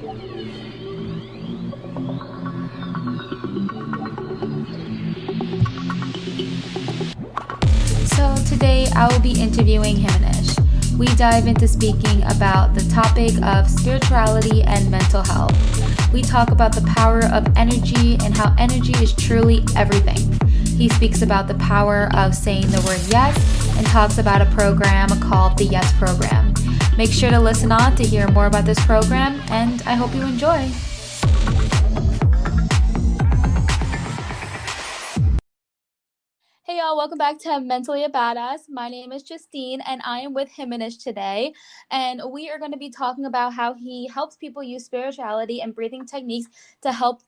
So today I will be interviewing Himanish. We dive into speaking about the topic of spirituality and mental health. We talk about the power of energy and how energy is truly everything. He speaks about the power of saying the word yes and talks about a program called the Yes Program. Make sure to listen on to hear more about this program, and I hope you enjoy. Hey y'all, welcome back to Mentally a Badass. My name is Justine and I am with Himanish today. And we are going to be talking about how he helps people use spirituality and breathing techniques to help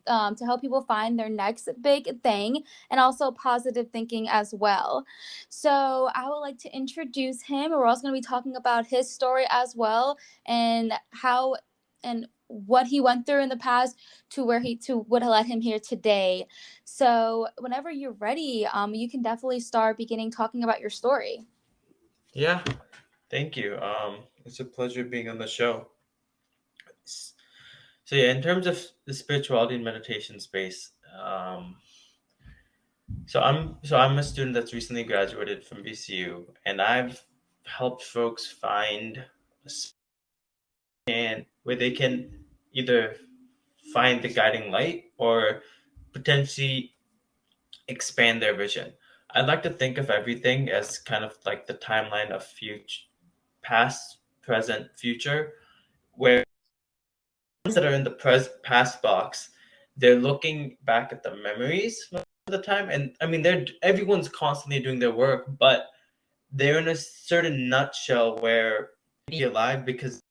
people find their next big thing, and also positive thinking as well. So I would like to introduce him. We're also going to be talking about his story as well, and how and what he went through in the past to what led him here today. So whenever you're ready, you can definitely start beginning talking about your story. Yeah, thank you. It's a pleasure being on the show. So yeah, in terms of the spirituality and meditation space, so I'm a student that's recently graduated from VCU, and I've helped folks find a and where they can either find the guiding light or potentially expand their vision. I'd like to think of everything as kind of like the timeline of future, past, present, future, where ones that are in the past box, they're looking back at the memories most of the time, and I mean, everyone's constantly doing their work, but they're in a certain nutshell where be alive because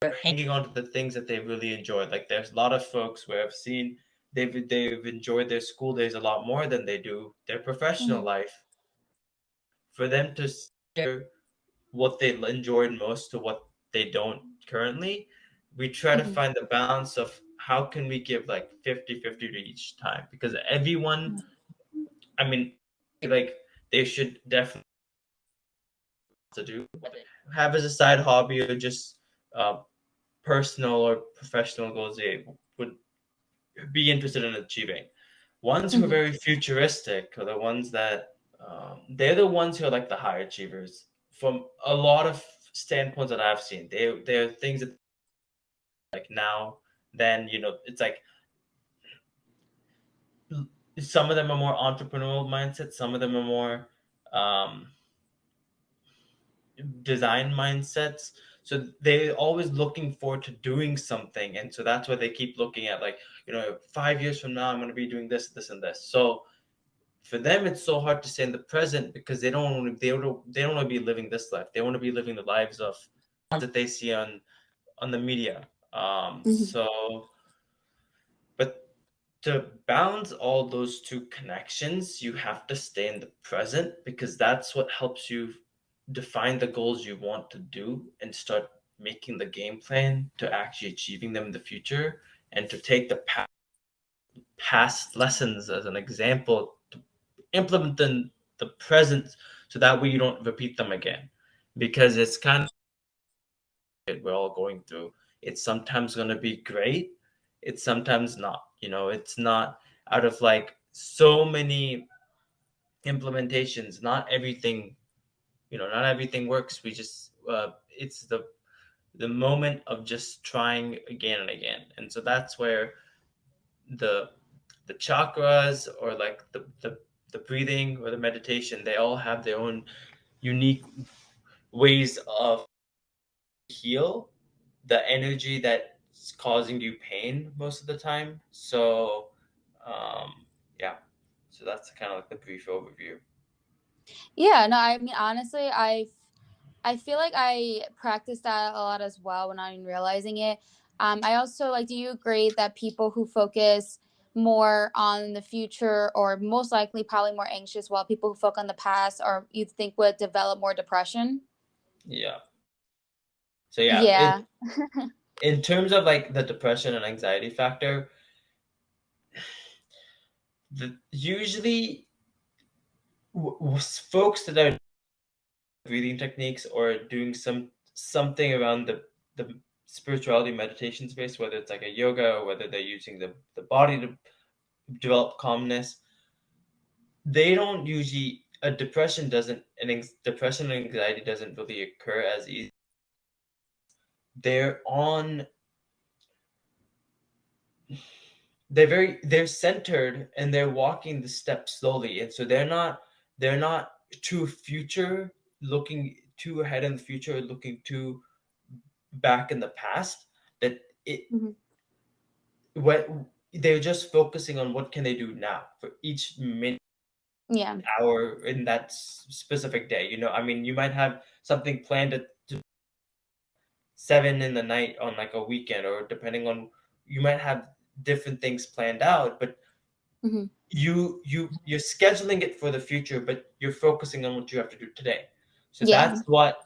they're hanging on to the things that they really enjoyed. Like there's a lot of folks where I've seen they've enjoyed their school days a lot more than they do their professional Mm-hmm. life. For them to share what they enjoyed most to what they don't currently, we try to Mm-hmm. find the balance of how can we give like 50-50 to each time, because everyone, I mean, like they should definitely to do have as a side hobby or just uh, personal or professional goals they would be interested in achieving. Ones who are Mm-hmm. very futuristic are the ones that they're the ones who are like the high achievers from a lot of standpoints that I've seen. They're things that like now, then it's like some of them are more entrepreneurial mindset, some of them are more um, design mindsets. So they're always looking forward to doing something, and so that's why they keep looking at like 5 years from now I'm going to be doing this, this, and this. So for them it's so hard to stay in the present because they don't want to be living this life. They want to be living the lives of that they see on the media. Mm-hmm. But to balance all those two connections, you have to stay in the present because that's what helps you define the goals you want to do and start making the game plan to actually achieving them in the future, and to take the past lessons as an example to implement the present, so that way you don't repeat them again, because it's kind of we're all going through. It's sometimes going to be great, it's sometimes not. It's not out of like so many implementations, not everything works. We just it's the moment of just trying again and again. And so that's where the the chakras, or like the breathing or the meditation, they all have their own unique ways of heal the energy that's causing you pain most of the time. So yeah, so that's kind of like the brief overview. Yeah, no, I mean honestly, I feel like I practice that a lot as well when I'm realizing it. I also like. Do you agree that people who focus more on the future, or most likely probably more anxious, while people who focus on the past, or you think would develop more depression? Yeah, so yeah, Yeah. in terms of like the depression and anxiety factor, usually folks that are breathing techniques or doing something around the spirituality meditation space, whether it's like a yoga or whether they're using the body to develop calmness, they don't usually a depression doesn't depression and anxiety doesn't really occur as easy. They're on they're centered and they're walking the steps slowly, and so they're not too future looking too ahead in the future, looking too back in the past. That it Hmm. what they're just focusing on what can they do now for each minute Yeah. hour in that specific day. I mean, you might have something planned at 7 in the night on like a weekend, or depending on, you might have different things planned out, but Hmm. you're scheduling it for the future, but you're focusing on what you have to do today. So Yeah. that's what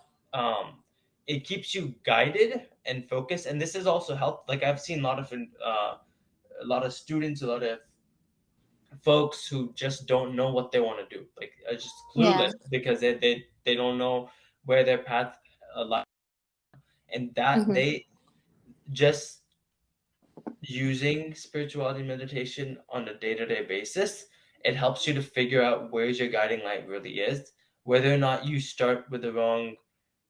it keeps you guided and focused. And this has also helped. Like I've seen a lot of students, a lot of folks who just don't know what they want to do, like are just Yeah. clueless because they don't know where their path lies, and that Hmm. they just using spirituality meditation on a day-to-day basis, it helps you to figure out where's your guiding light really is, whether or not you start with the wrong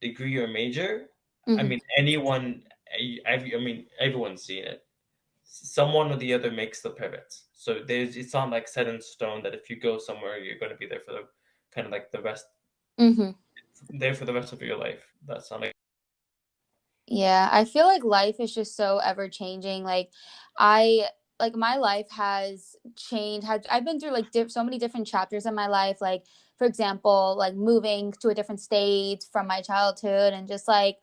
degree or major. I Hmm. mean, I mean, everyone's seen it. Someone or the other makes the pivots. So it's not like set in stone that if you go somewhere, you're going to be there for the kind of like the rest, Hmm. there for the rest of your life. That's not like, Yeah, I feel like life is just so ever changing. I like my life has changed. I've been through like so many different chapters in my life. Like for example, like moving to a different state from my childhood, and just like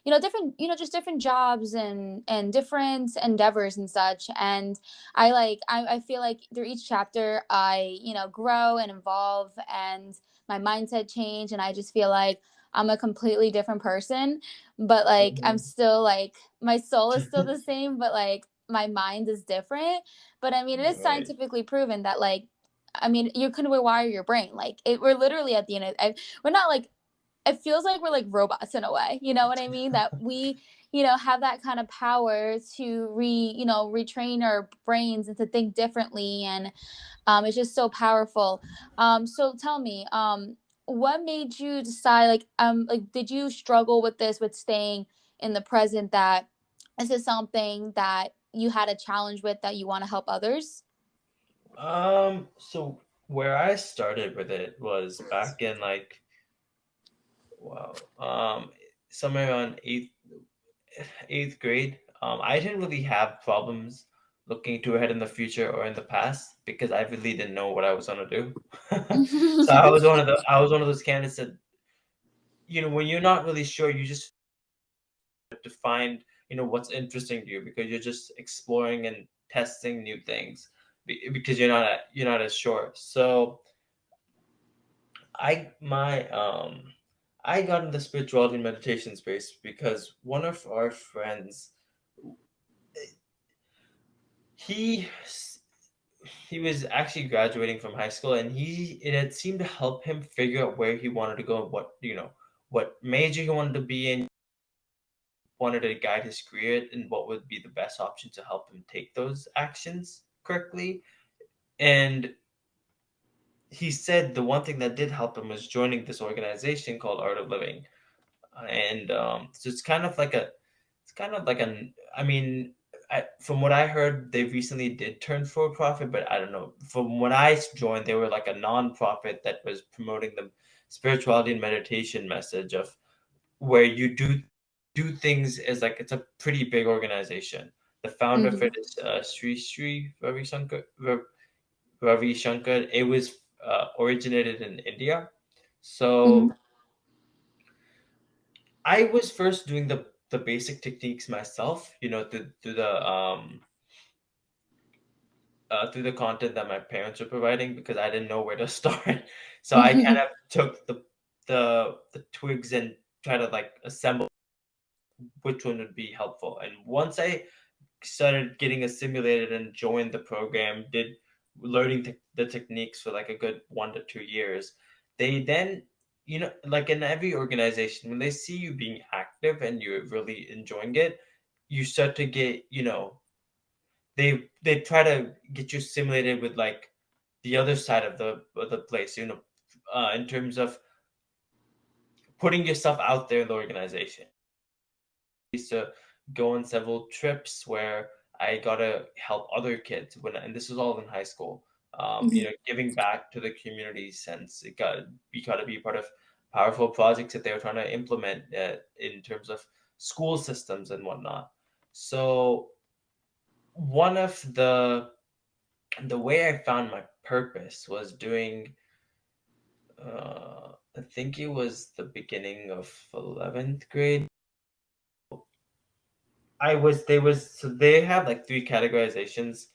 different just different jobs and different endeavors and such. And I feel like through each chapter I grow and evolve, and my mindset change, and I just feel like I'm a completely different person, but like I'm still like my soul is still the same, but like my mind is different. But I mean, it is right. scientifically proven that like I mean, you can rewire your brain. Like we're literally at the end of we're not like it feels like we're like robots in a way. You know what I mean? That we have that kind of power to retrain our brains and to think differently, and it's just so powerful. So tell me, what made you decide, like, did you struggle with this, with staying in the present? That is this something that you had a challenge with, that you want to help others? So where I started with it was back in like, wow, somewhere around eighth grade. I didn't really have problems looking too ahead in the future or in the past because I really didn't know what I was gonna do. So I was one of those candidates that, when you're not really sure, you just to find, what's interesting to you because you're just exploring and testing new things because you're not as sure. So I my I got into spirituality and meditation space because one of our friends, he he was actually graduating from high school, and it had seemed to help him figure out where he wanted to go, what major he wanted to be in, wanted to guide his career, and what would be the best option to help him take those actions correctly. And he said the one thing that did help him was joining this organization called Art of Living. And so it's kind of like an I mean, from what I heard, they recently did turn for a profit, but I don't know. From when I joined, they were like a non-profit that was promoting the spirituality and meditation message of where you do things as like it's a pretty big organization. The founder of Hmm. it is Sri Ravi Shankar. It was originated in India. Hmm. So I was first doing the basic techniques myself, through the content that my parents were providing because I didn't know where to start. So I kind of took the twigs and try to like assemble which one would be helpful. And once I started getting assimilated and joined the program, did learning the techniques for like a good 1 to 2 years, they then, like in every organization, when they see you being active and you're really enjoying it, you start to get, they try to get you simulated with like the other side of the place, in terms of putting yourself out there in the organization. Used to go on several trips where I got to help other kids and this was all in high school. Mhm. Giving back to the community sense. You got to be part of powerful projects that they were trying to implement in terms of school systems and whatnot. So one of the way I found my purpose was doing. I think it was the beginning of 11th grade. So they have like three categorizations.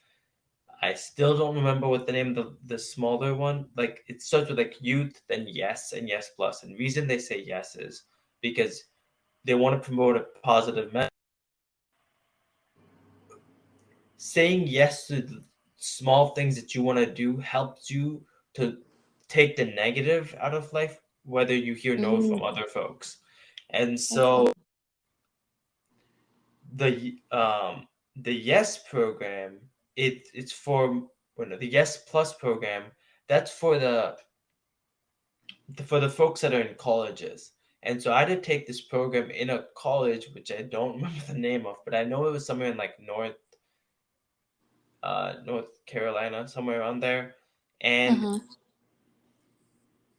I still don't remember what the name of the smaller one. Like it starts with like youth, then yes, and yes plus. And reason they say yes is because they want to promote a positive message. Saying yes to the small things that you want to do helps you to take the negative out of life, whether you hear no from Mm. other folks. And Okay. so the yes program, it's for well, no, the yes plus program, that's for the folks that are in colleges. And so I did take this program in a college which I don't remember the name of, but I know it was somewhere in like North Carolina, somewhere around there. And Uh-huh.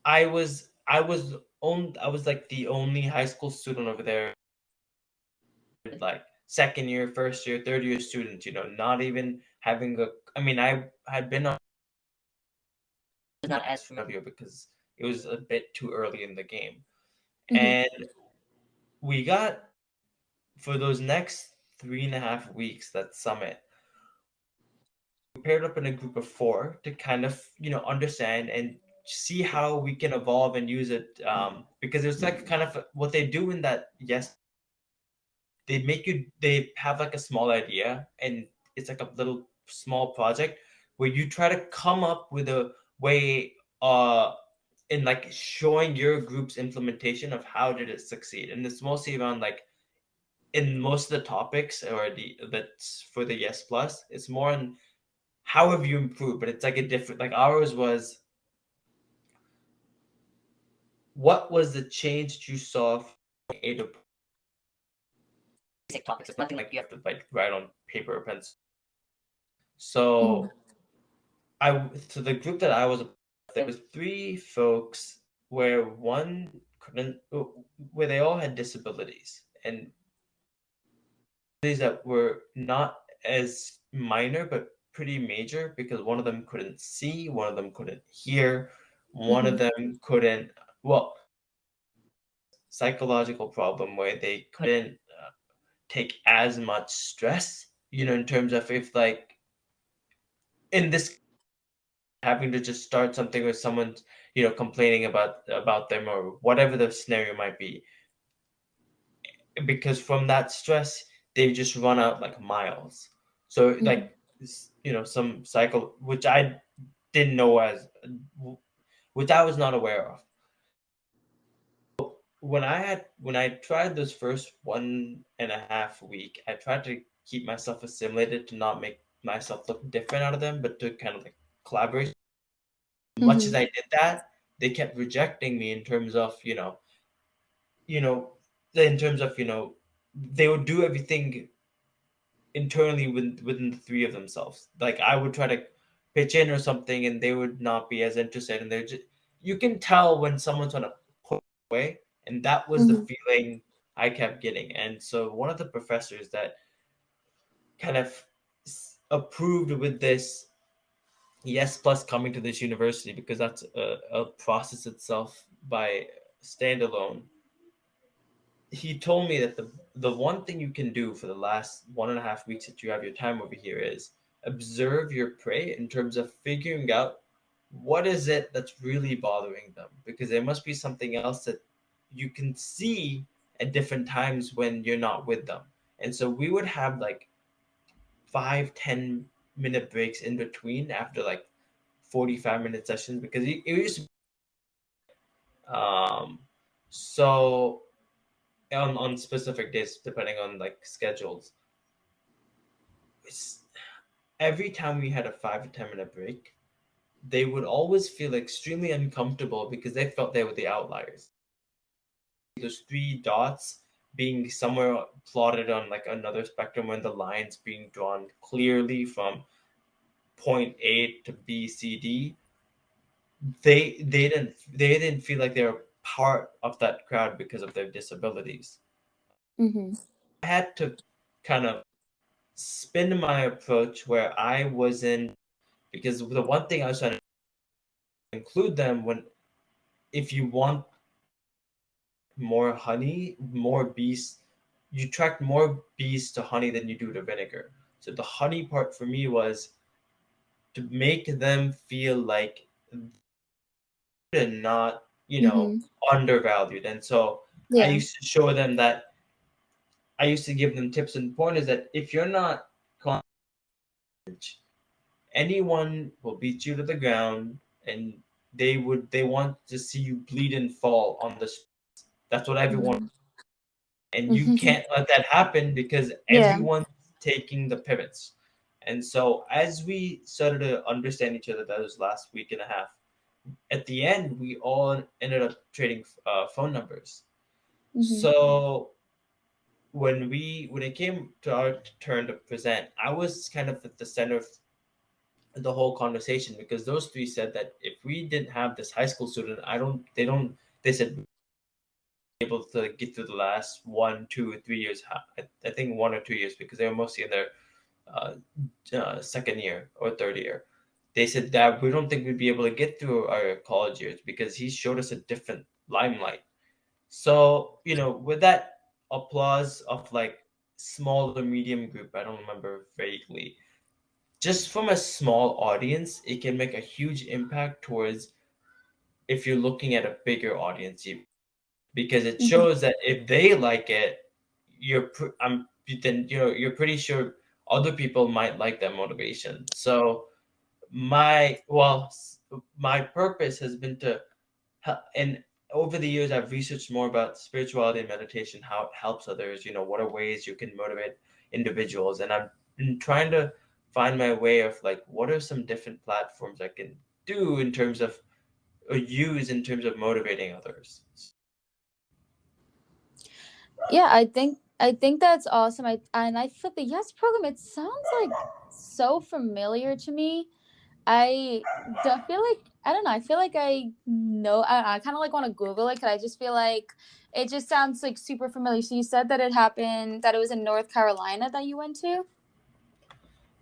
I was like the only high school student over there, like second year, first year, third year students, not even having a I mean, I had been on not as familiar because it was a bit too early in the game. Mhm. And we got for those next 3.5 weeks, that summit, we paired up in a group of four to kind of, understand and see how we can evolve and use it. Because it's like kind of what they do in that, yes, they have like a small idea and it's like a little small project where you try to come up with a way in like showing your group's implementation of how did it succeed. And it's mostly around like in most of the topics or the that's for the yes plus, it's more on how have you improved, but it's like a different, like ours was what was the change that you saw from A to basic topics. It's nothing like you have to like write on paper or pencil. Mhm. So so the group that I was a part of, there was three folks where one couldn't, where they all had disabilities, and these that were not as minor but pretty major because one of them couldn't see, one of them couldn't hear, one of Mhm. them couldn't, well, psychological problem where they couldn't take as much stress, in terms of if like in this having to just start something with someone, complaining about them or whatever the scenario might be, because from that stress they just run out like miles. So Mhm. like some cycle which I didn't know which I was not aware of. When I tried this first 1.5 week, I tried to keep myself assimilated to not make myself look different out of them, but to kind of like collaborate. Much as Mhm. I did that, they kept rejecting me in terms of you know in terms of they would do everything internally within the three of themselves. Like I would try to pitch in or something, and they would not be as interested. And they're just you can tell when someone's trying to pull away, and that was the Mhm. feeling I kept getting. And so one of the professors that kind of approved with this yes plus coming to this university because that's a process itself by standalone, he told me that the one thing you can do for the last 1.5 weeks that you have your time over here is observe your prey in terms of figuring out what is it that's really bothering them, because there must be something else that you can see at different times when you're not with them. And so we would have like 5-10 minute breaks in between after like 45-minute sessions because it used to so on specific days depending on like schedules. every time we had a 5 or 10 minute break, they would always feel extremely uncomfortable because they felt they were the outliers. Those three dots being somewhere plotted on like another spectrum when the lines being drawn clearly from point A to B, C, D, they didn't feel like they were part of that crowd because of their disabilities. Mm-hmm. I had to kind of spin my approach where I wasn't, because the one thing I was trying to include them when, if you want more honey, more bees, you attract more bees to honey than you do to vinegar. So the honey part for me was to make them feel like they're not, Mm-hmm. undervalued. And so I Yeah. used to show them that, I used to give them tips and pointers that if you're not confident, anyone will beat you to the ground, and they want to see you bleed and fall on the street. That's what everyone, Mm-hmm. and you can't let that happen because Yeah. everyone's taking the pivots. And so as we started to understand each other those last week and a half, at the end we all ended up trading phone numbers. Mm-hmm. So when it came to our turn to present, I was kind of at the center of the whole conversation because those three said that if we didn't have this high school student, they said able to get through the last 1, 2, 3 years. I think 1 or 2 years because they were mostly in their uh, second year or third year. They said that we don't think we'd be able to get through our college years because he showed us a different limelight. So, with that applause of like small or medium group, I don't remember vaguely, just from a small audience, it can make a huge impact towards if you're looking at a bigger audience, because it Mm-hmm. shows that if they like it, then you're pretty sure other people might like that motivation. So my purpose has been to and over the years I've researched more about spirituality and meditation, how it helps others, what are ways you can motivate individuals, and I've been trying to find my way of like what are some different platforms I can do in terms of or use in terms of motivating others. Yeah, I think that's awesome. I feel the Yes program. It sounds like so familiar to me. I don't feel like I don't know. I feel like I know. I kind of like want to Google it because I just feel like it just sounds like super familiar. So you said that it happened that it was in North Carolina that you went to.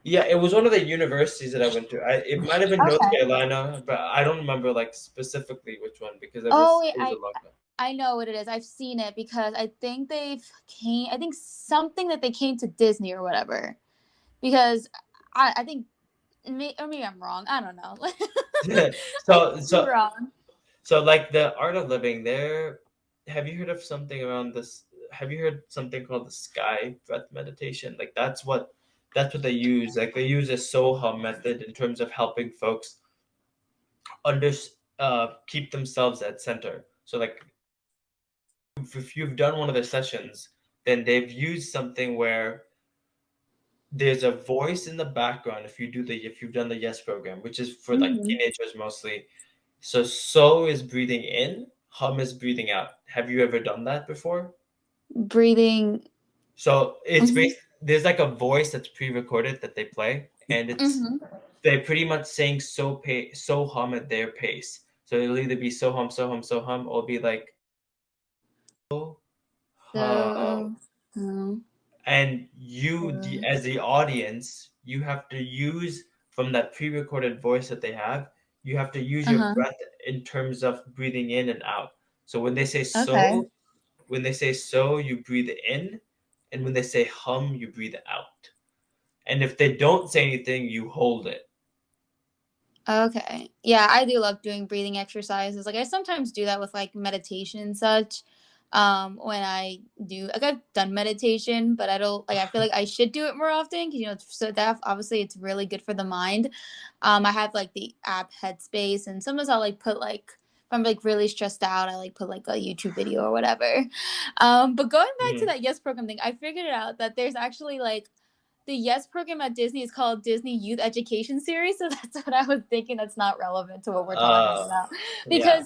Yeah, it was one of the universities that I went to. It might have been North Okay. Carolina, but I don't remember like specifically which one because it Oh, was wait, it was a long time. I know what it is. I've seen it because I think they've came. I think something that they came to Disney or whatever. Because I think or maybe I'm wrong. I don't know. I so could be so wrong. so like the art of living there. Have you heard of something around this? Have you heard something called the sky breath meditation? Like that's what they use. Like they use a Soha method in terms of helping folks under keep themselves at center. So like if you've done one of the sessions, then they've used something where there's a voice in the background if you've done the Yes program, which is for like Hmm. teenagers mostly. So is breathing in, hum is breathing out. Have you ever done that before? Breathing. So it's Hmm. based there's like a voice that's pre-recorded that they play, and Hmm. they're pretty much saying so hum at their pace. So it'll either be so hum, so hum, so hum, or it'll be like so hum. So. Um, And you as the audience, you have to use from that pre-recorded voice that they have, you have to use your uh-huh. breath in terms of breathing in and out. So Okay. when they say so, you breathe in, and when they say hum, you breathe out. And if they don't say anything, you hold it. Okay. Yeah, I do love doing breathing exercises. Like I sometimes do that with like meditation and such. When I do like I've done meditation, but I don't like I feel like I should do it more often because so that obviously it's really good for the mind. I have like the app Headspace and sometimes I'll like put like if I'm like really stressed out, I like put like a YouTube video or whatever. But going back to Mhm. that Yes program thing, I figured it out that there's actually like the Yes program at Disney is called Disney Youth Education Series, so that's what I was thinking. That's not relevant to what we're talking about Yeah.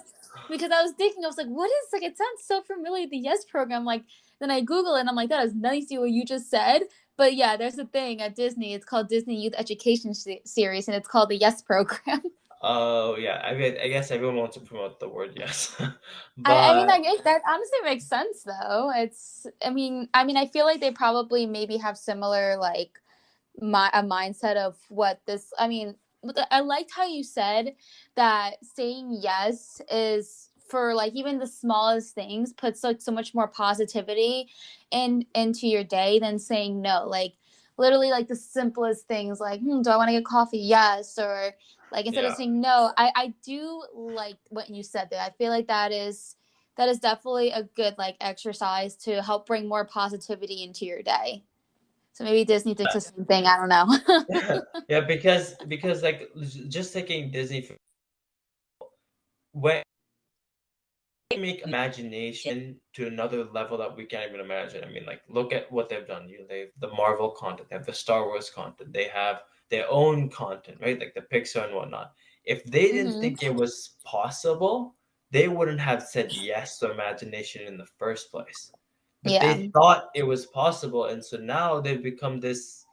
because I was thinking, I was like, what is, like, it sounds so familiar, the Yes program. Like, then I Google it and I'm like, that has nothing to do with what you just said. But yeah, there's a thing at Disney. It's called Disney Youth Education Series, and it's called the Yes program. Oh, yeah. I guess everyone wants to promote the word yes, I mean, but I guess that honestly makes sense though. It's, I feel like they probably maybe have similar, like, a mindset of what this, I liked how you said that saying yes is for, like, even the smallest things puts, like, so much more positivity into your day than saying no. Like, literally, like, the simplest things, like, do I want to get coffee? Yes. Or, like, instead of yeah. saying no, I do like what you said there. I feel like that is definitely a good, like, exercise to help bring more positivity into your day. So maybe Disney did the same thing. I don't know. Yeah, yeah, because like just taking Disney when they make imagination to another level that we can't even imagine. I mean, like look at what they've done. They have the Marvel content, they have the Star Wars content, they have their own content, right? Like the Pixar and whatnot. If they didn't Mhm. think it was possible, they wouldn't have said yes to imagination in the first place. But Yeah. they thought it was possible, and so now they've become this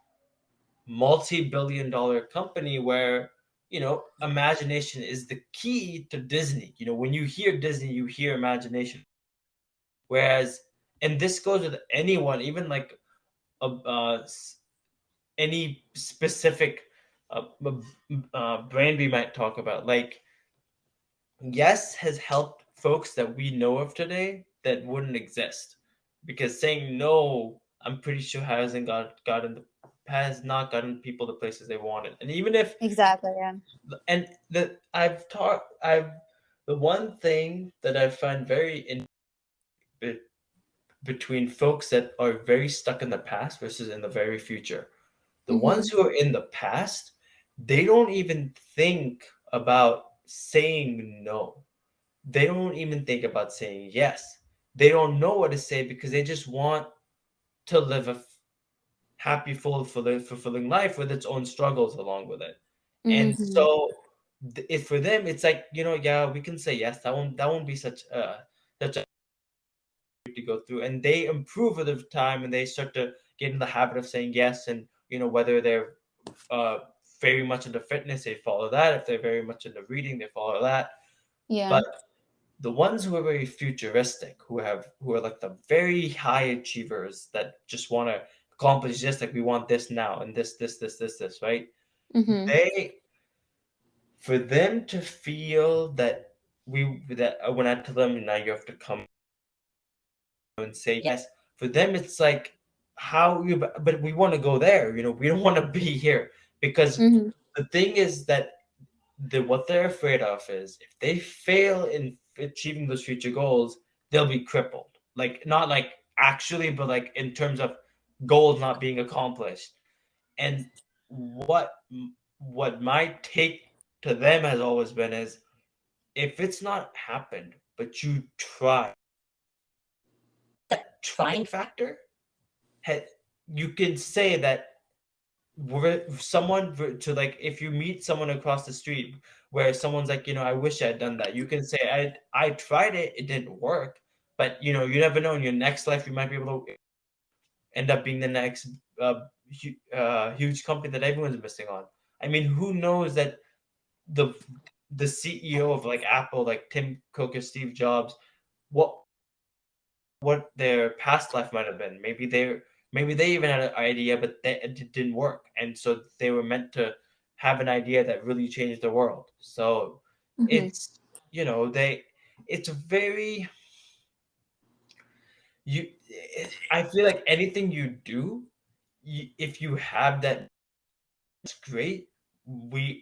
multi-billion-dollar company where imagination is the key to Disney. When you hear Disney, you hear imagination. Whereas, and this goes with anyone, even like any specific brand we might talk about. Like, yes, has helped folks that we know of today that wouldn't exist, because saying no, I'm pretty sure has not gotten people the places they wanted. And even if Exactly. Yeah. and the I've the one thing that I find very be- between folks that are very stuck in the past versus in the very future. The ones Mhm. who are in the past, they don't even think about saying no. They don't even think about saying yes. They don't know what to say because they just want to live a happy, fulfilling life with its own struggles along with it. And Mhm. so, if for them, it's like yeah, we can say yes. That won't be such a to go through, and they improve with the time, and they start to get in the habit of saying yes. And whether they're uh, very much into fitness, they follow that. If they're very much into reading, they follow that. Yeah. But the ones who are very futuristic, who are like the very high achievers that just want to accomplish this, like we want this now and this, right? Mhm. They For them to feel that when I tell them now you have to come and say yes, for them it's like how you but we want to go there, we don't want to be here because Mhm. the thing is that what they're afraid of is if they fail in achieving those future goals, they'll be crippled. Like not like actually, but like in terms of goals not being accomplished. And what what my take to them has always been is if it's not happened, but you try, that trying factor, ha- you can say that someone to like if you meet someone across the street where someone's like I wish I had done that, you can say I tried it didn't work, but you never know, in your next life you might be able to end up being the next huge company that everyone's missing on. I mean, who knows that the the CEO of like Apple, like Tim Cook or Steve Jobs, what their past life might have been. Maybe they even had an idea, but it didn't work, and so they were meant to have an idea that really changed the world. So Mhm. it's they it's very you. I feel like anything you do, if you have that, it's great.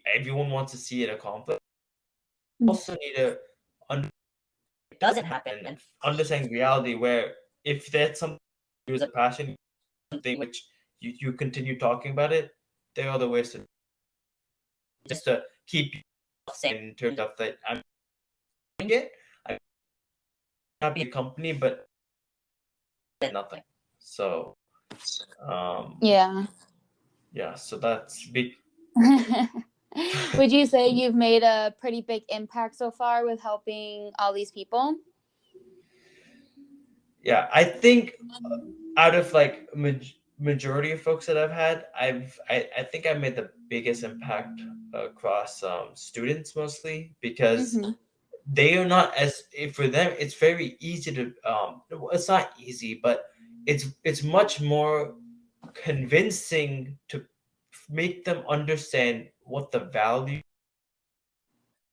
Everyone wants to see it accomplished. Also need to doesn't happen and understanding reality where if that's something you do as a passion thing which you continue talking about it, there are other ways to just to keep yourself sane in terms of that I'm doing it. I may not be a company, but nothing. So um Yeah. Yeah, so that's big. Would you say you've made a pretty big impact so far with helping all these people? Yeah, I think out of like majority of folks that I've had, I think I made the biggest impact across students mostly because Mm-hmm. they are not as for them it's very easy to it's not easy, but it's much more convincing to make them understand what the value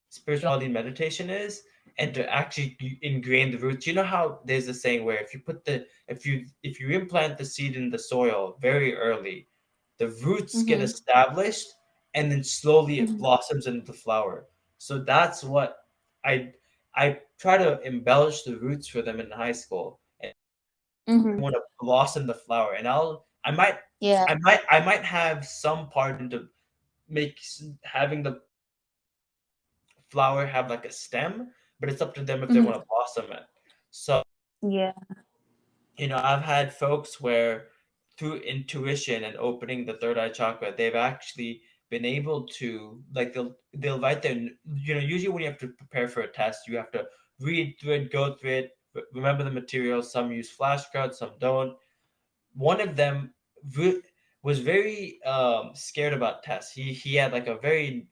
spirituality and meditation is, and to actually ingrain the roots. You know how there's a saying where if you put the if you implant the seed in the soil very early, the roots get Mm-hmm. established, and then slowly it Mm-hmm. blossoms into the flower. So that's what i I try to embellish the roots for them in high school, and I Mm-hmm. want to blossom the flower. And Yeah. I might have some part into make having the flower have like a stem, but it's up to them if they Mm-hmm. want to blossom it. So, Yeah. I've had folks where through intuition and opening the third eye chakra, they've actually been able to like they'll write their usually when you have to prepare for a test, you have to read through it, go through it, remember the material. Some use flashcards, some don't. One of them was very scared about tests. He had like a very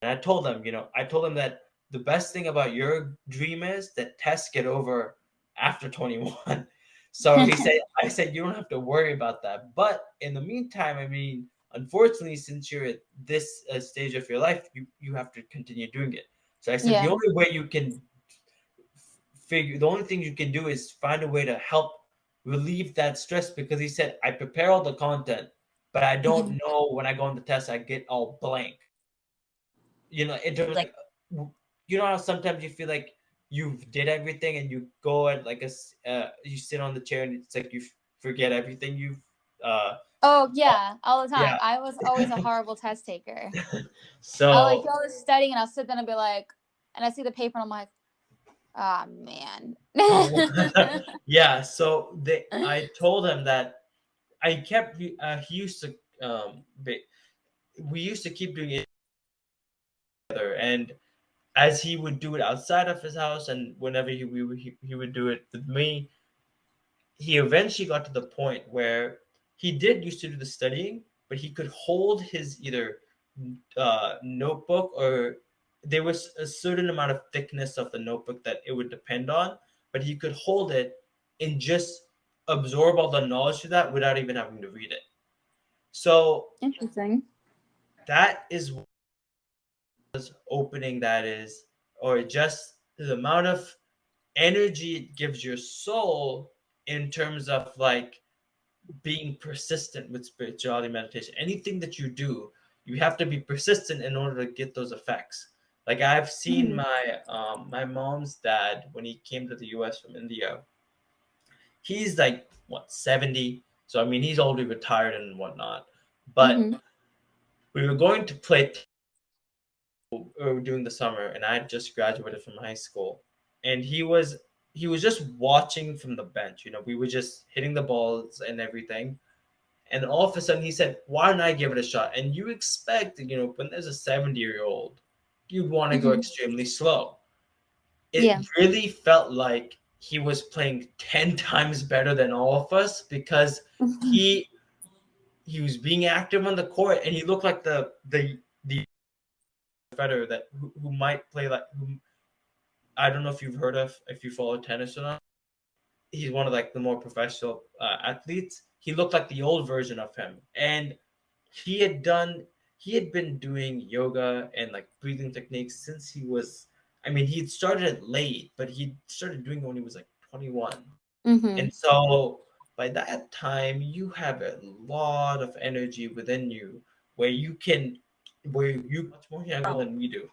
And I told him that the best thing about your dream is that tests get over after 21. So I said, you don't have to worry about that. But in the meantime, I mean, unfortunately, since you're at this stage of your life, you have to continue doing it. So I said, the Yeah. only way you can the only thing you can do is find a way to help relieve that stress, because he said, I prepare all the content, but I don't Mm-hmm. know when I go on the test, I get all blank. In terms of like, you know how sometimes you feel like you did everything and you go at like you sit on the chair and it's like you forget everything you've uh Oh yeah, all the time. yeah. I was always a horrible test taker. I like So go to studying and I'll sit there and be like, and I see the paper and I'm like, ah man. yeah, so I told him that I kept he used to we used to keep doing it together, and as he would do it outside of his house and whenever he would do it with me, he eventually got to the point where he did used to do the studying, but he could hold his either notebook, or there was a certain amount of thickness of the notebook that it would depend on, but he could hold it and just absorb all the knowledge to that without even having to read it. So Interesting. that is what opening that is, or just the amount of energy it gives your soul in terms of like being persistent with spirituality meditation. Anything that you do, you have to be persistent in order to get those effects. Like I've seen Mm-hmm. my mom's dad when he came to the US from India. He's like what 70. So I mean he's already retired and whatnot. But Mm-hmm. we were going to play during the summer, and I had just graduated from high school. And he was just watching from the bench. We were just hitting the balls and everything. And all of a sudden he said, why don't I give it a shot? And you expect, when there's a 70-year-old, you want to go Mm-hmm. extremely slow. It Yeah. really felt like he was playing 10 times better than all of us, because he he was being active on the court, and he looked like the Federer that who might play like who I don't know if you've heard of, if you follow tennis or not. He's one of like the more professional athletes. He looked like the old version of him, and he had done he had been doing yoga and like breathing techniques since he was. I mean, he had started it late, but he started doing it when he was like 21. Mm-hmm. And so by that time, you have a lot of energy within you where you much more younger than we do.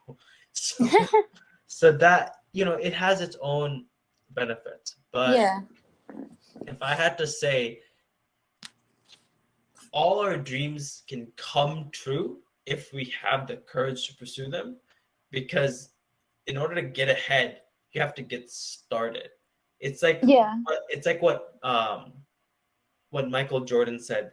So that, it has its own benefits. But Yeah. if I had to say, all our dreams can come true if we have the courage to pursue them, because in order to get ahead, you have to get started. It's like Yeah. it's like what Michael Jordan said.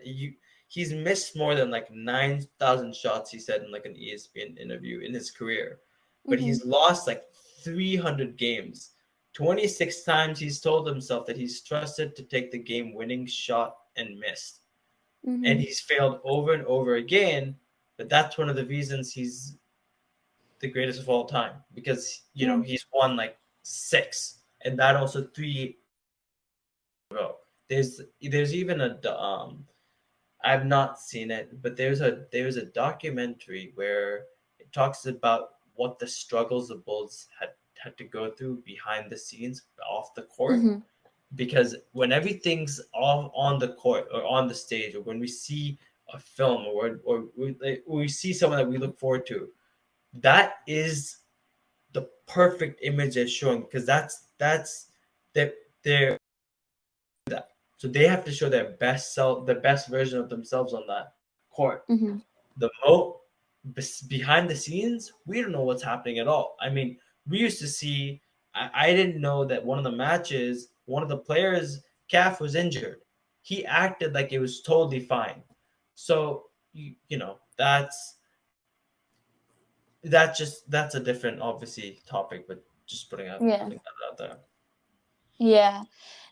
He's missed more than like 9,000 shots, he said in like an ESPN interview in his career. But Mm-hmm. he's lost like 300 games. 26 times he's told himself that he's trusted to take the game winning shot and missed. And Mm-hmm. he's failed over and over again. But that's one of the reasons he's the greatest of all time, because Yeah. he's won like six, and that also three ago. There's even a I've not seen it, but there's a documentary where it talks about what the struggles the Bulls had to go through behind the scenes off the court. Mm-hmm. Because when everything's off on the court or on the stage, or when we see a film, or we see someone that we look forward to, that is the perfect image they're showing, because that's that they're that. So they have to show their best self, the best version of themselves on that court. Mm-hmm. The mo behind the scenes, we don't know what's happening at all. I mean, we used to see. I didn't know that one of the matches, one of the players' calf was injured. He acted like it was totally fine. So that's a different, obviously, topic, but just Yeah. putting that out there. Yeah.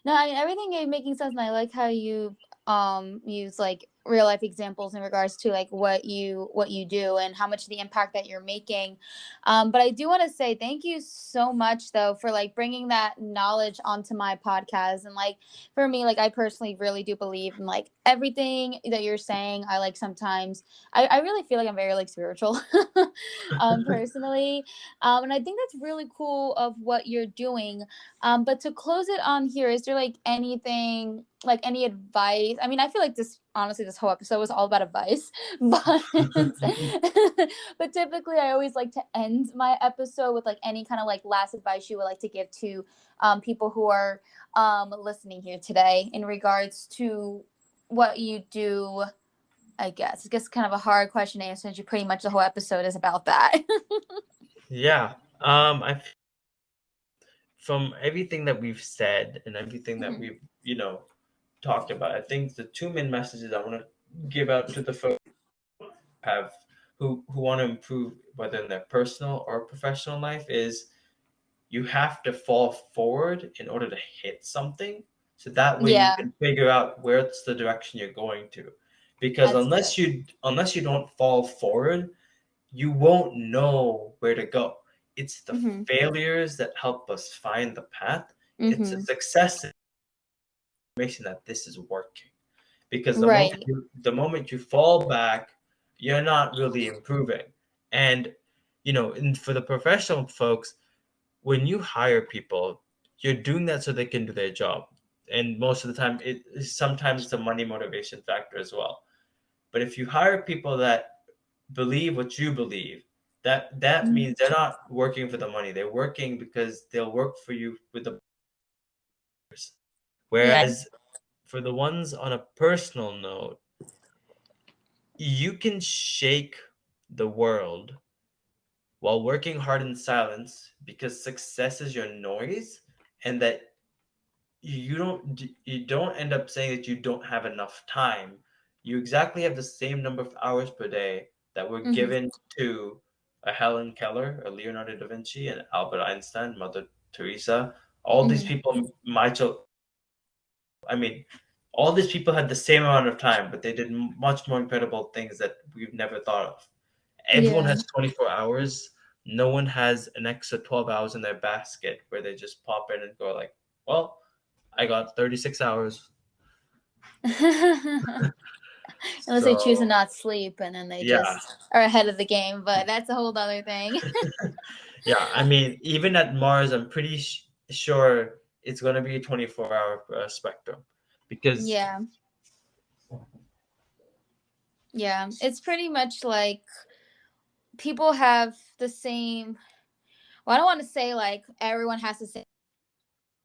No, everything is making sense, and I like how you use like real life examples in regards to like what you do and how much the impact that you're making. But I do want to say thank you so much though for like bringing that knowledge onto my podcast. And like for me, like I personally really do believe in like everything that you're saying. I like sometimes I really feel like I'm very like spiritual personally. And I think that's really cool of what you're doing. But to close it on here, is there like anything, like any advice? I mean, I feel like this, honestly, this whole episode was all about advice, but but typically I always like to end my episode with like any kind of like last advice you would like to give to people who are listening here today in regards to what you do. I guess kind of a hard question to answer since you pretty much the whole episode is about that. Yeah. I From everything that we've said and everything that Mhm. we've talked about, I think the two main messages I want to give out to the folks have who want to improve, whether in their personal or professional life, is you have to fall forward in order to hit something, so that way you Yeah, can figure out where's the direction you're going to. Because that's unless good. you don't fall forward, you won't know where to go. It's the Mm-hmm. failures that help us find the path. It's a Mm-hmm. success information that this is working. Because Right. the moment you fall back, you're not really improving. And for the professional folks, when you hire people, you're doing that so they can do their job. And most of the time, sometimes it's a money motivation factor as well. But if you hire people that believe what you believe, that Mhm. means they're not working for the money. They're working because they'll work for you with the. Yeah. Whereas for the ones on a personal note, you can shake the world while working hard in silence, because success is your noise, and that you don't end up saying that you don't have enough time. You exactly have the same number of hours per day that were Hmm. given to a Helen Keller, a Leonardo da Vinci, and Albert Einstein, Mother Teresa. All these Hmm. people, Michael, I mean, all these people had the same amount of time, but they did much more incredible things that we've never thought of. Everyone Yeah. has 24 hours. No one has an extra 12 hours in their basket where they just pop in and go like, well, I got 36 hours. Unless they choose to So, not sleep and then they yeah. just are ahead of the game, but that's a whole other thing. Yeah, I mean, even at Mars, I'm pretty sure it's going to be a 24-hour spectrum, because Yeah. Yeah. It's pretty much like people have the same, well, I don't want to say like everyone has the same,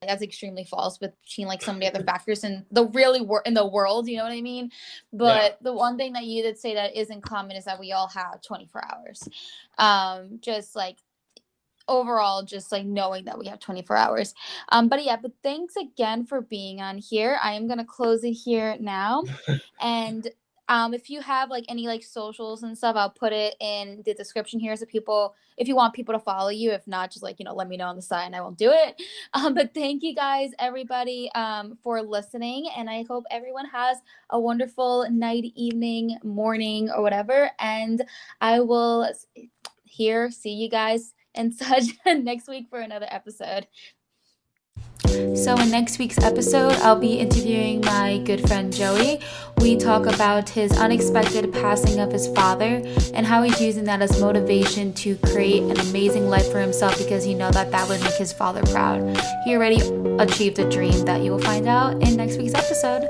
that's extremely false between like so many other factors in the really in the world, you know what I mean? yeah. But the one thing that you did say that isn't common is that we all have 24 hours. Just like overall, just like knowing that we have 24 hours. But yeah, but thanks again for being on here. I am going to close it here now. And If you have like any like socials and stuff, I'll put it in the description here so people, if you want people to follow you. If not, just like, let me know on the side and I won't do it. But thank you guys, everybody, for listening. And I hope everyone has a wonderful night, evening, morning, or whatever. And I will see you guys and such next week for another episode. So in next week's episode, I'll be interviewing my good friend Joey. We talk about his unexpected passing of his father and how he's using that as motivation to create an amazing life for himself, because he knows that would make his father proud. He already achieved a dream that you will find out in next week's episode.